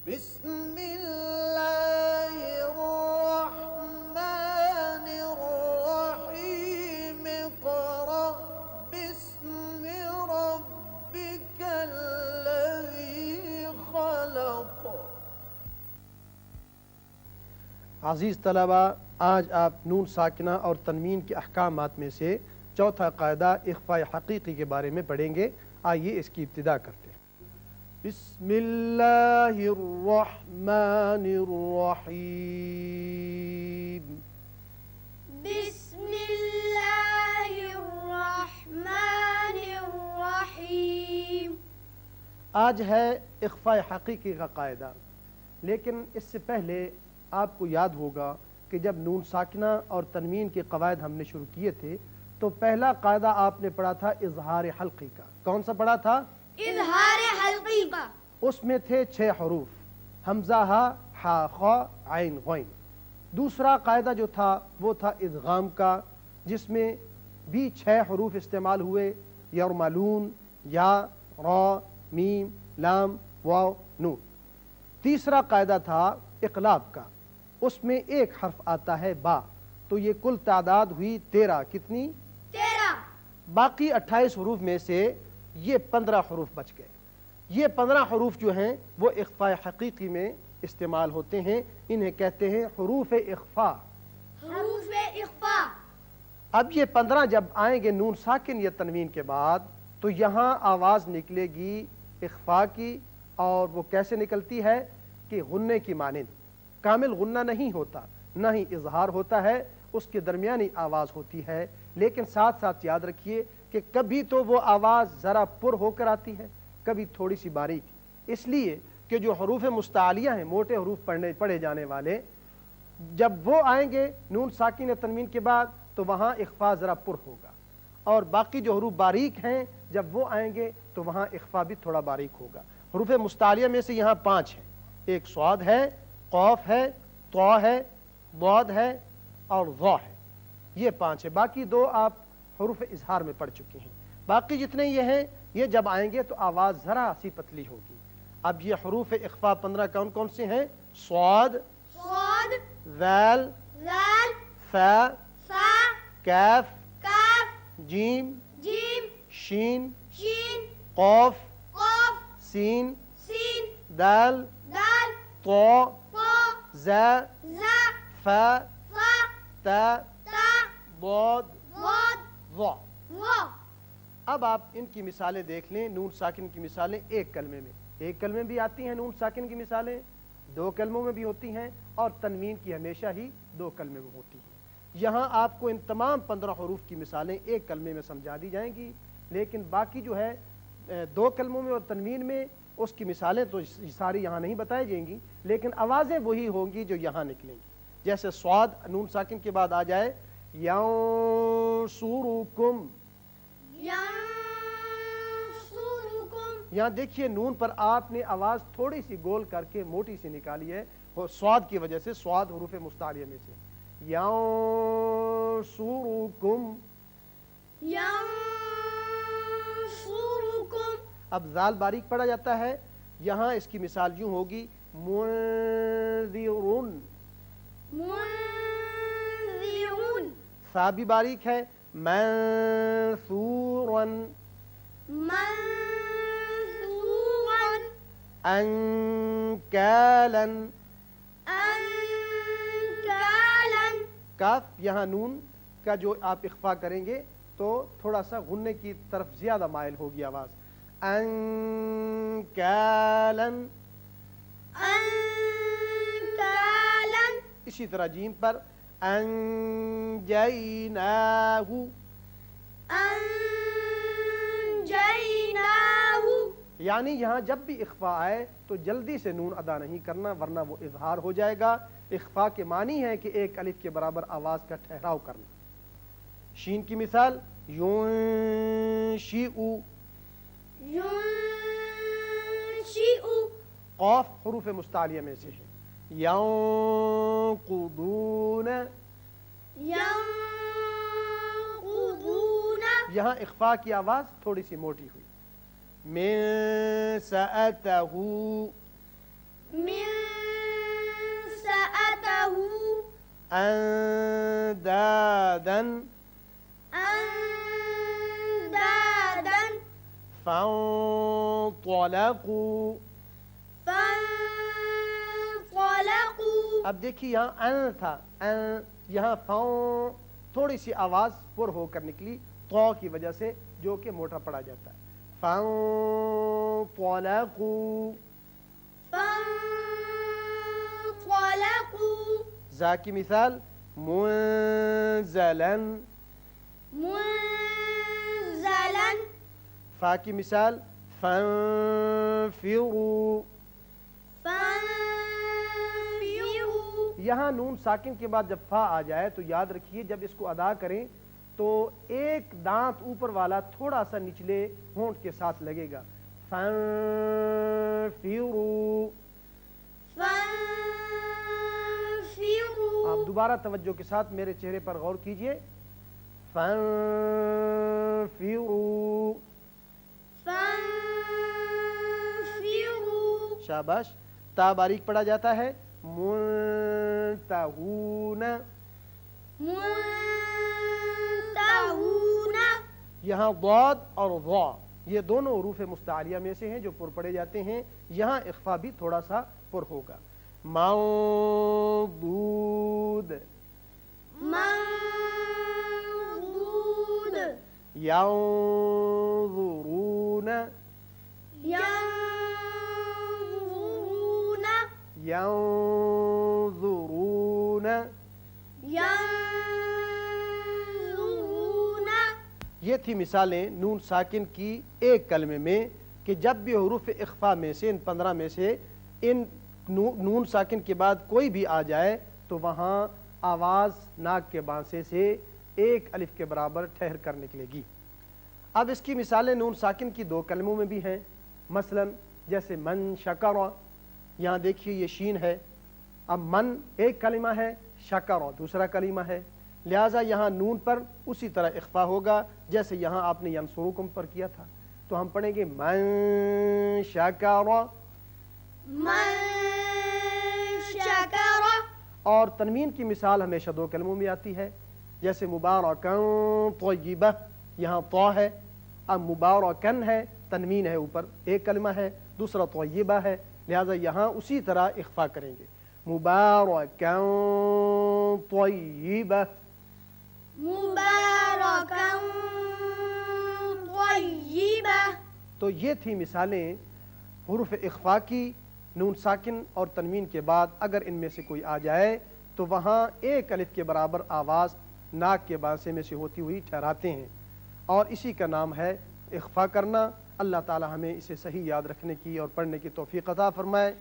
بسم اللہ الرحمن الرحیم اقرأ باسم ربک الذی خلق۔ عزیز طلبہ، آج آپ نون ساکنہ اور تنوین کے احکامات میں سے چوتھا قاعدہ اخفاء حقیقی کے بارے میں پڑھیں گے۔ آئیے اس کی ابتدا کرتے ہیں۔ بسم اللہ الرحمن الرحیم۔ بسم اللہ الرحمن الرحیم۔ آج ہے اخفاء حقیقی کا قاعدہ، لیکن اس سے پہلے آپ کو یاد ہوگا کہ جب نون ساکنہ اور تنوین کے قواعد ہم نے شروع کیے تھے تو پہلا قاعدہ آپ نے پڑھا تھا اظہار حلقی کا۔ کون سا پڑھا تھا؟ اظہار حلقی کا۔ اس میں تھے 6 حروف، حمزہ ہا، حا، خا، عین، غین۔ دوسرا قاعدہ جو تھا وہ تھا ادغام کا، جس میں بھی 6 حروف استعمال ہوئے، یرملون، یا، را، میم، لام، واو، نون۔ تیسرا قاعدہ تھا اقلاب کا، اس میں ایک حرف آتا ہے با، تو یہ کل تعداد ہوئی 13۔ کتنی؟ 13۔ باقی 28 حروف میں سے یہ 15 حروف بچ گئے۔ یہ 15 حروف جو ہیں وہ اخفاء حقیقی میں استعمال ہوتے ہیں، انہیں کہتے ہیں حروف اخفاء۔ حروف اخفاء۔ اب یہ 15 جب آئیں گے نون ساکن یا تنوین کے بعد تو یہاں آواز نکلے گی اخفاء کی، اور وہ کیسے نکلتی ہے کہ غنّے کی مانند۔ کامل غنّہ نہیں ہوتا، نہ ہی اظہار ہوتا ہے، اس کے درمیانی آواز ہوتی ہے، لیکن ساتھ ساتھ یاد رکھیے کہ کبھی تو وہ آواز ذرا پر ہو کر آتی ہے، کبھی تھوڑی سی باریک، اس لیے کہ جو حروف مستعلیہ ہیں، موٹے حروف پڑھے جانے والے، جب وہ آئیں گے نون ساکن یا تنوین کے بعد تو وہاں اخفاء ذرا پر ہوگا، اور باقی جو حروف باریک ہیں جب وہ آئیں گے تو وہاں اخفاء بھی تھوڑا باریک ہوگا۔ حروف مستعلیہ میں سے یہاں 5 ہیں، ایک صاد ہے، قوف ہے، طا ہے، ضاد ہے اور ظا ہے، یہ 5 ہے۔ باقی 2 آپ حروف اظہار میں پڑھ چکے ہیں۔ باقی جتنے یہ ہیں یہ جب آئیں گے تو آواز ذرا سی پتلی ہوگی۔ اب یہ حروف اخفاء 15 کون کون سے ہیں؟ صاد، صاد، ذال، ذال، فا، فا، کاف، کاف، جیم، جیم، شین، شین، قاف، قاف، سین، سین، دال، دال، طا، طا، زا، زا، فا، فا، تا، تا، ضاد، ضاد، ظا۔ وا۔ اب آپ ان کی مثالیں دیکھ لیں۔ نون ساکن کی مثالیں ایک کلمے میں، ایک کلمے بھی آتی ہیں نون ساکن کی مثالیں، 2 کلموں میں بھی ہوتی ہیں، اور تنوین کی ہمیشہ ہی 2 کلمے میں ہوتی ہیں۔ یہاں آپ کو ان تمام 15 حروف کی مثالیں ایک کلمے میں سمجھا دی جائیں گی، لیکن باقی جو ہے 2 کلموں میں اور تنوین میں اس کی مثالیں تو ساری یہاں نہیں بتائی جائیں گی، لیکن آوازیں وہی ہوں گی جو یہاں نکلیں گی۔ جیسے صاد نون ساکن کے بعد آ جائے ینصرکم، ینصرکم۔ یہاں دیکھیے نون پر آپ نے آواز تھوڑی سی گول کر کے موٹی سی نکالی ہے، وہ صاد کی وجہ سے، صاد حروف مستعلیہ میں سے۔ ینصرکم۔ ینصرکم۔ اب ذال باریک پڑا جاتا ہے، یہاں اس کی مثال یوں ہوگی منذرون۔ منذرون۔ ثا بھی باریک ہے، منثورا۔ منثورا۔ انکالا۔ انکالا۔ کاف، یہاں نون کا جو آپ اخفاء کریں گے تو تھوڑا سا غنّے کی طرف زیادہ مائل ہوگی آواز۔ انکالا۔ انکالا۔ اسی طرح جیم پر انجیناہ، انجیناہ۔ یعنی یہاں جب بھی اخفاء آئے تو جلدی سے نون ادا نہیں کرنا ورنہ وہ اظہار ہو جائے گا۔ اخفاء کے معنی ہے کہ ایک الف کے برابر آواز کا ٹھہراؤ کرنا۔ شین کی مثال ينشئ. ينشئ. قاف حروف مستعلیہ میں سے ہے. ينقضون. ينقضون. یہاں اخفاء کی آواز تھوڑی سی موٹی ہوئی. من سأته. من سأته أندادا أندادا فانطلقوا. فانطلقوا. اب دیکھیے یہاں ان تھا، ان، یہاں فاؤں تھوڑی سی آواز پر ہو کر نکلی تو کی وجہ سے، جو کہ موٹا پڑا جاتا ہے. فانطلقوا. فانطلقوا. زا کی مثال منزلا. منزلا. فا کی مثال فانفروا. فانفروا. یہاں نون ساکن کے بعد جب فا آ جائے تو یاد رکھیے جب اس کو ادا کریں تو ایک دانت اوپر والا تھوڑا سا نچلے ہونٹ کے ساتھ لگے گا. فانفروا. فانفروا. آپ دوبارہ توجہ کے ساتھ میرے چہرے پر غور کیجئے. فانفروا. فانفروا. شاباش. تا باریک پڑا جاتا ہے. منتہون. منتہون. یہاں ضاد اور ضا یہ دونوں حروف مستعلیہ میں سے ہیں جو پر پڑے جاتے ہیں. یہاں اخفا بھی تھوڑا سا پر ہوگا. مردود. منضود. ينظرون. ينظرون. ينظرون. ينظرون. یہ تھی مثالیں نون ساکن کی ایک کلمے میں کہ جب بھی حروف اخفا میں سے ان 15 میں سے ان نون ساکن کے بعد کوئی بھی آ جائے تو وہاں آواز ناک کے بانسے سے ایک الف کے برابر ٹھہر کر نکلے گی. اب اس کی مثالیں نون ساکن کی 2 کلموں میں بھی ہیں. مثلا جیسے من شکر، یہاں دیکھیے یہ شین ہے. اب من ایک کلمہ ہے، شکر دوسرا کلمہ ہے، لہٰذا یہاں نون پر اسی طرح اخفا ہوگا جیسے یہاں آپ نے ینصرکم پر کیا تھا. تو ہم پڑھیں گے من شکر. من شکر. اور تنوین کی مثال ہمیشہ 2 کلموں میں آتی ہے. جیسے مبارکن طیبہ، یہاں طا ہے. اب مبارکن ہے، تنوین ہے اوپر، ایک کلمہ ہے. دوسرا طیبہ ہے، لہذا یہاں اسی طرح اخفا کریں گے. مبارکن طیبہ. مبارکا طیبا. تو یہ تھی مثالیں حروف اخفا کی. نون ساکن اور تنوین کے بعد اگر ان میں سے کوئی آ جائے تو وہاں ایک الف کے برابر آواز ناک کے بانسے میں سے ہوتی ہوئی ٹھہراتے ہیں، اور اسی کا نام ہے اخفا کرنا. اللہ تعالی ہمیں اسے صحیح یاد رکھنے کی اور پڑھنے کی توفیق عطا فرمائے.